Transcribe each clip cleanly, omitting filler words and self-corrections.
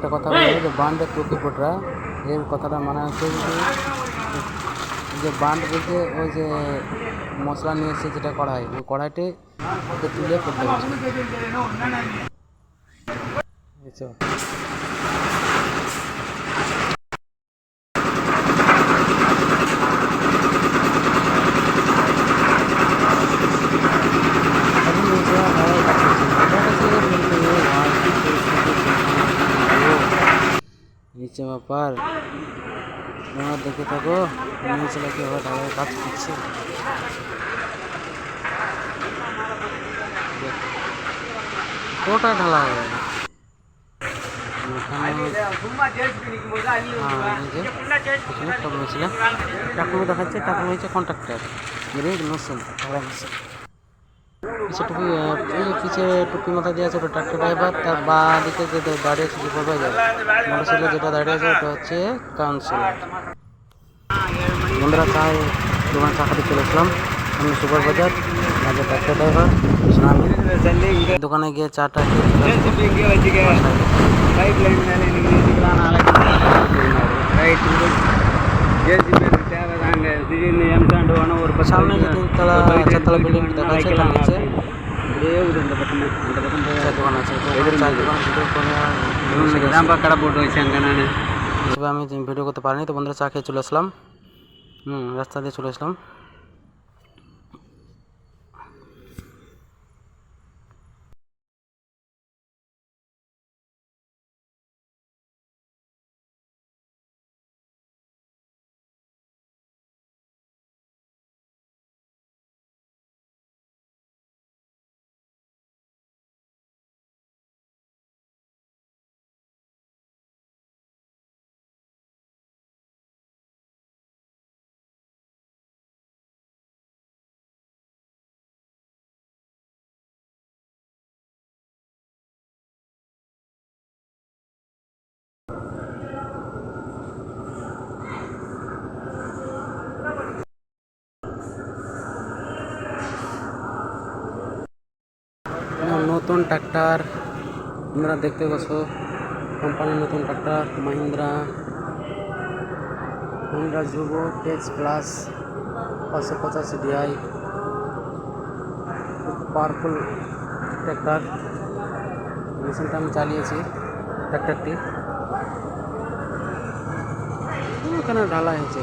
একটা কথা বলবো যে বান্ডে টুকি পোটরা, এর কথাটা মানে হচ্ছে যে বান্ড বলতে ওই যে মশলা নিয়ে এসে যেটা কড়াই, ওই কড়াইতে ওকে তুলে করতে হচ্ছে। নিচে ব্যাপার তোমরা দেখে থাকো, নিচে কীভাবে ঢালাই কাজ করছে। পুরোটাই ঢালা হবে। টাকুমি দেখাচ্ছে, টাকুমি হচ্ছে কন্ট্রাক্টার, নসুন টুপি, এই যে পিছিয়ে টুপি মাথা দিয়ে আছে ওটা ট্রাক্টর ড্রাইভার, তার বা দিকে যে দাঁড়িয়ে আছে সুপারভাইজার, মোটরসাইকেলে যেটা দাঁড়িয়ে আছে ওটা হচ্ছে কাউন্সিলর। বন্ধুরা চায় দোকান চাকাতে চলেছিলাম, আমি সুপারভাইজার, মাঝে ট্রাক্টর ড্রাইভার, দোকানে গিয়ে চাটা সামনে যে তিনতলা চারতলা বিল্ডিং দেখা যাচ্ছে, তার নিচে দোকান আছে। আমি ভিডিও করতে পারিনি, তো বন্ধুরা চা খেয়ে চলে আসলাম, রাস্তা দিয়ে চলে আসলাম। নতুন ট্রাক্টর তোমরা দেখতে পাচ্ছ, কোম্পানির নতুন tractor Mahindra Yuvo tech plus 585 DI, powerful tractor. মেশিনটা আমি চালিয়েছি ট্রাক্টরটি, ওখানে ঢালা হয়েছে।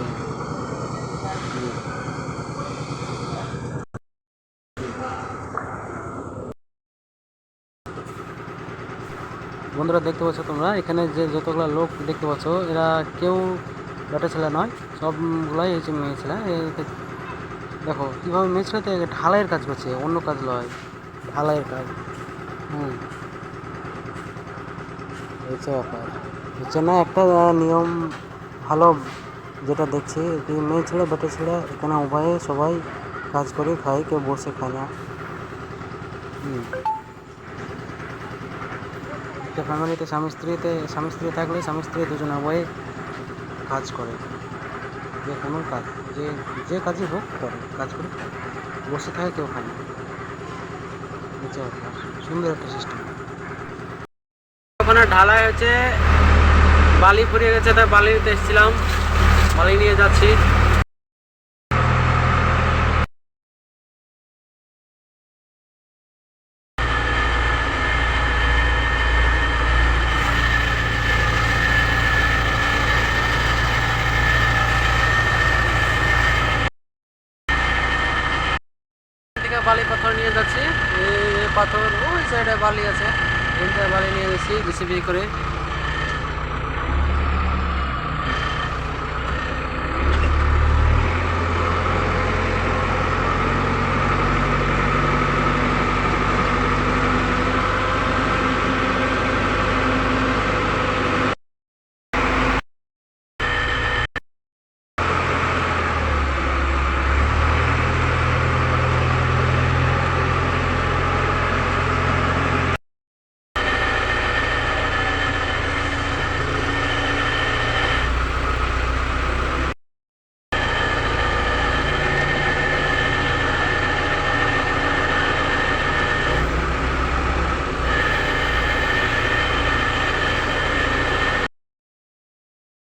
বন্ধুরা দেখতে পাচ্ছ তোমরা এখানে যে যতগুলো লোক দেখতে পাচ্ছ, এরা কেউ বেটা ছেলে নয়, সবগুলাই হচ্ছে মেয়ে ছেলে। দেখো কীভাবে মেয়ে ছেলেতে ঢালাইয়ের কাজ করছে, অন্য কাজ নয়, ঢালাইয়ের কাজ। হচ্ছে ব্যাপার হচ্ছে না, একটা নিয়ম ভালো যেটা দেখছি, মেয়ে ছেলে বেটা ছেলে এখানে উভয়ে সবাই কাজ করে খায়, কেউ বসে খায় না। ফ্যামিলিতে স্বামী স্ত্রী থাকলে স্বামী স্ত্রী দুজনে উভয়ে কাজ করে, যে কোনো কাজ, যে কাজই হোক করে, কাজ করে বসে থাকে, কেউ খায় না। সুন্দর একটা সিস্টেম। ওখানে ঢালাই হচ্ছে, বালি ফুরিয়ে গেছে, তাই বালি নিতে এসেছিলাম, বালি নিয়ে যাচ্ছি। বালি পাথর নিয়ে যাচ্ছি, পাথর ওই সাইডে বালি আছে, বালি নিয়ে যাচ্ছি জেসিবি করে।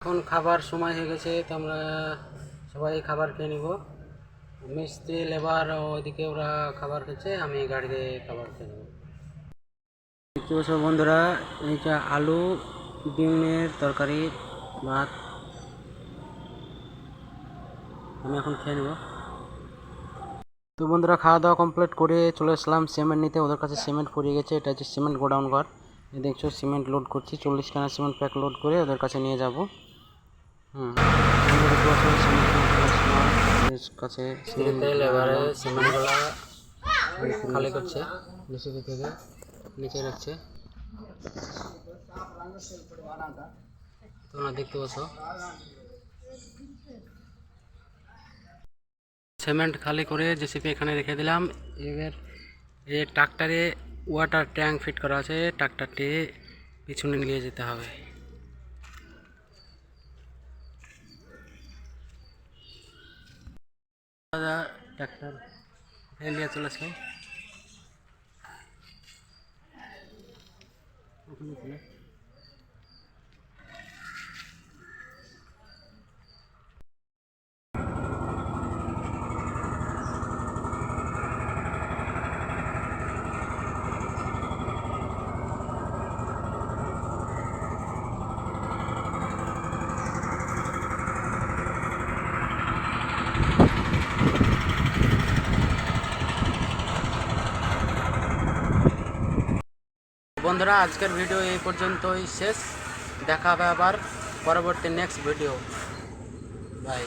এখন খাবার সময় হয়ে গেছে, তো আমরা সবাই খাবার খেয়ে নিব। মিস্ত্রি লেবার ওইদিকে ওরা খাবার খেয়েছে, আমি গাড়িতে খাবার খেয়ে নেব। দেখতে পাচ্ছ বন্ধুরা, এইটা আলু ডিমের তরকারি ভাত, আমি এখন খেয়ে নেব। তো বন্ধুরা, খাওয়া দাওয়া কমপ্লিট করে চলে আসলাম সিমেন্ট নিতে। ওদের কাছে সিমেন্ট ফুরিয়ে গেছে, এটা হচ্ছে সিমেন্ট গোডাউন ঘর। দেখছো সিমেন্ট লোড করছি, 40 খানা সিমেন্ট প্যাক লোড করে ওদের কাছে নিয়ে যাব। কাছে এবারে সিমেন্টগুলা খালি করছে, জেসিবি থেকে নিচে রাখছে। তোমরা দেখতে পাচ্ছ সিমেন্ট খালি করে জেসিবি এখানে রেখে দিলাম। এবার এই ট্রাক্টরে ওয়াটার ট্যাঙ্ক ফিট করা আছে, ট্রাক্টরটি পিছনে নিয়ে যেতে হবে। ট্রাক্টর নিয়ে চলে আসলো। বন্ধুরা, আজকের ভিডিও এই পর্যন্তই শেষ। দেখা হবে আবার পরবর্তী নেক্সট ভিডিও। বাই।